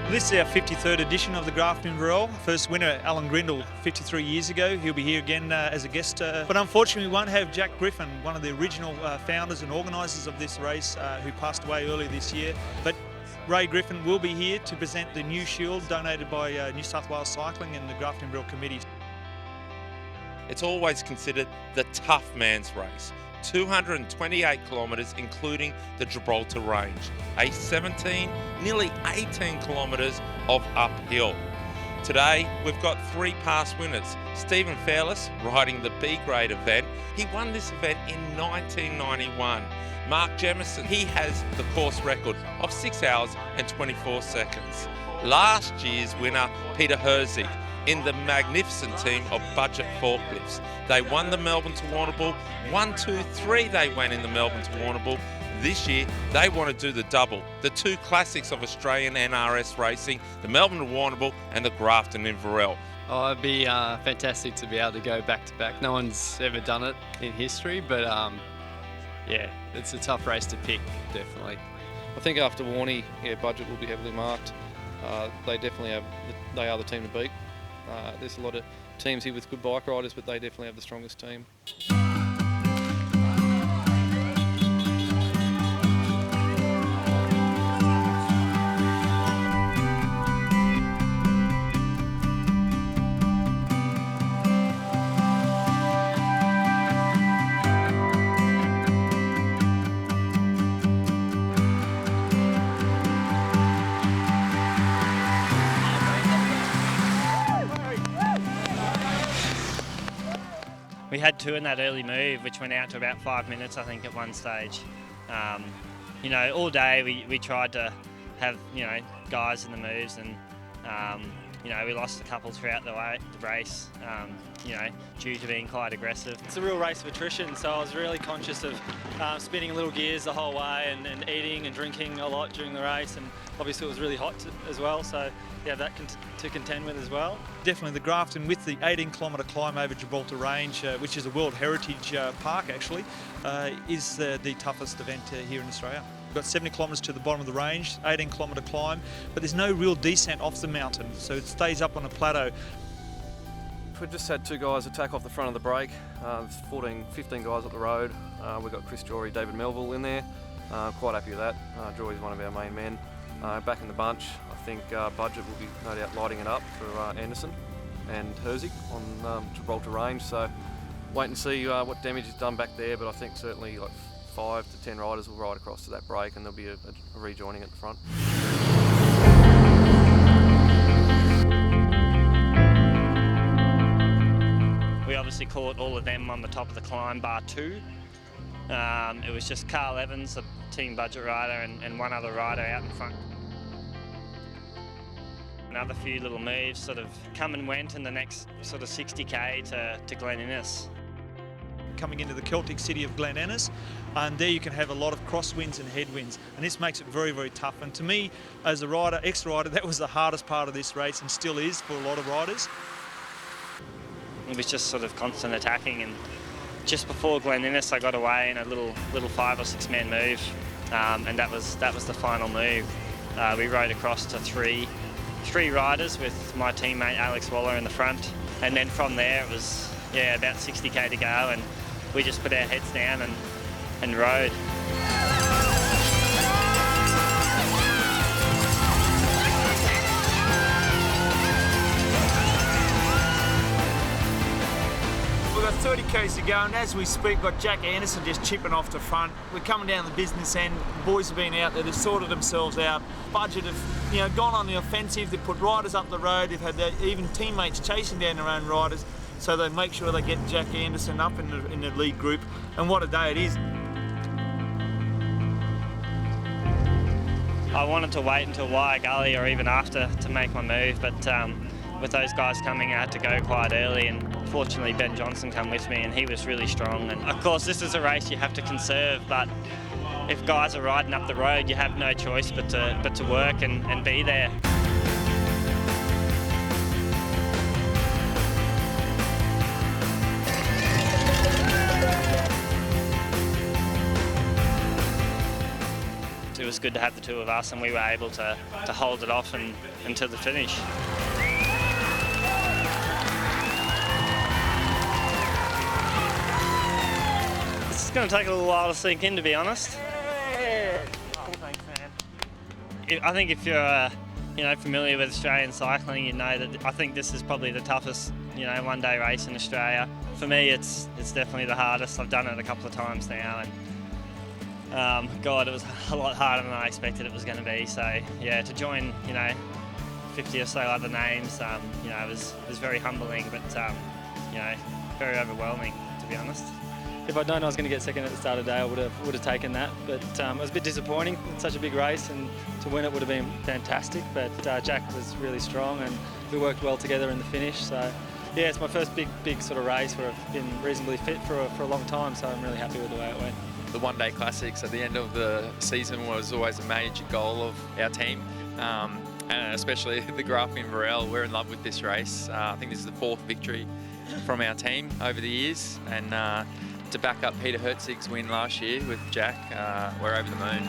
This is our 53rd edition of the Grafton Inverell. First winner, Alan Grindle, 53 years ago. He'll be here again as a guest. But unfortunately, we won't have Jack Griffin, one of the original founders and organisers of this race, who passed away earlier this year. But Ray Griffin will be here to present the new shield donated by New South Wales Cycling and the Grafton Inverell Committee. It's always considered the tough man's race. 228 kilometres including the Gibraltar Range, a 17, nearly 18 kilometres of uphill. Today we've got three past winners. Stephen Fairless riding the B grade event. He won this event in 1991. Mark Jemison, he has the course record of 6 hours and 24 seconds. Last year's winner, Peter Herzig, in the magnificent team of Budget Forklifts. They won the Melbourne to Warrnambool. 1, 2, 3 they went in the Melbourne to Warrnambool. This year they want to do the double. The two classics of Australian NRS racing, the Melbourne to Warrnambool and the Grafton Inverell. Oh, it'd be fantastic to be able to go back to back. No one's ever done it in history, but yeah, it's a tough race to pick, definitely. I think after Warnie, Budget will be heavily marked. They definitely they are the team to beat. There's a lot of teams here with good bike riders, but they definitely have the strongest team. We had two in that early move, which went out to about 5 minutes, I think, at one stage. You know, all day we tried to have, guys in the moves, and, we lost a couple throughout the race, due to being quite aggressive. It's a real race of attrition, so I was really conscious of spinning little gears the whole way and eating and drinking a lot during the race, and obviously it was really hot as well, so yeah, that to contend with as well. Definitely the Grafton, with the 18-kilometre climb over Gibraltar Range, which is a World Heritage Park actually, is the toughest event here in Australia. We've got 70 kilometres to the bottom of the range, 18-kilometre climb, but there's no real descent off the mountain, so it stays up on a plateau. We just had two guys attack off the front of the break. There's 15 guys up the road. We've got Chris Jory, David Melville in there. Quite happy with that. Jory's one of our main men. Back in the bunch, I think Budget will be no doubt lighting it up for Anderson and Herzig on Gibraltar Range. So wait and see what damage is done back there, but I think certainly like 5 to 10 riders will ride across to that break, and there'll be a rejoining at the front. We obviously caught all of them on the top of the climb, bar 2. It was just Carl Evans, a team Budget rider, and one other rider out in front. Another few little moves sort of come and went in the next sort of 60k to Glen Innes. Coming into the Celtic city of Glen Innes, and there you can have a lot of crosswinds and headwinds, and this makes it very, very tough. And to me, as a rider, ex-rider, that was the hardest part of this race, and still is for a lot of riders. It was just sort of constant attacking, and just before Glen Innes I got away in a little 5 or 6 man move, and that was the final move. We rode across to three riders with my teammate Alex Waller in the front, and then from there it was about 60k to go, and we just put our heads down and rode. We've got 30 k's to go, and as we speak, got Jack Anderson just chipping off the front. We're coming down the business end. The boys have been out there, they've sorted themselves out. Budget have gone on the offensive. They've put riders up the road. They've had even teammates chasing down their own riders, so they make sure they get Jack Anderson up in the lead group. And what a day it is. I wanted to wait until Wire Gully or even after to make my move, but with those guys coming, I had to go quite early, and fortunately Ben Johnson come with me, and he was really strong. And of course this is a race you have to conserve, but if guys are riding up the road, you have no choice but to work and be there. was good to have the two of us, and we were able to hold it off until the finish. It's going to take a little while to sink in, to be honest. I think if you're familiar with Australian cycling, you know that I think this is probably the toughest one-day race in Australia. For me, it's definitely the hardest. I've done it a couple of times now, and God, it was a lot harder than I expected it was going to be. So yeah, to join 50 or so other names, it was very humbling, but very overwhelming, to be honest. If I'd known I was going to get second at the start of the day, I would have taken that. But it was a bit disappointing. It's such a big race, and to win it would have been fantastic. But Jack was really strong, and we worked well together in the finish. So yeah, it's my first big sort of race where I've been reasonably fit for a long time. So I'm really happy with the way it went. The one-day classics at the end of the season was always a major goal of our team, and especially the Grafton Inverell. We're in love with this race. I think this is the 4th victory from our team over the years, and to back up Peter Herzig's win last year with Jack, we're over the moon.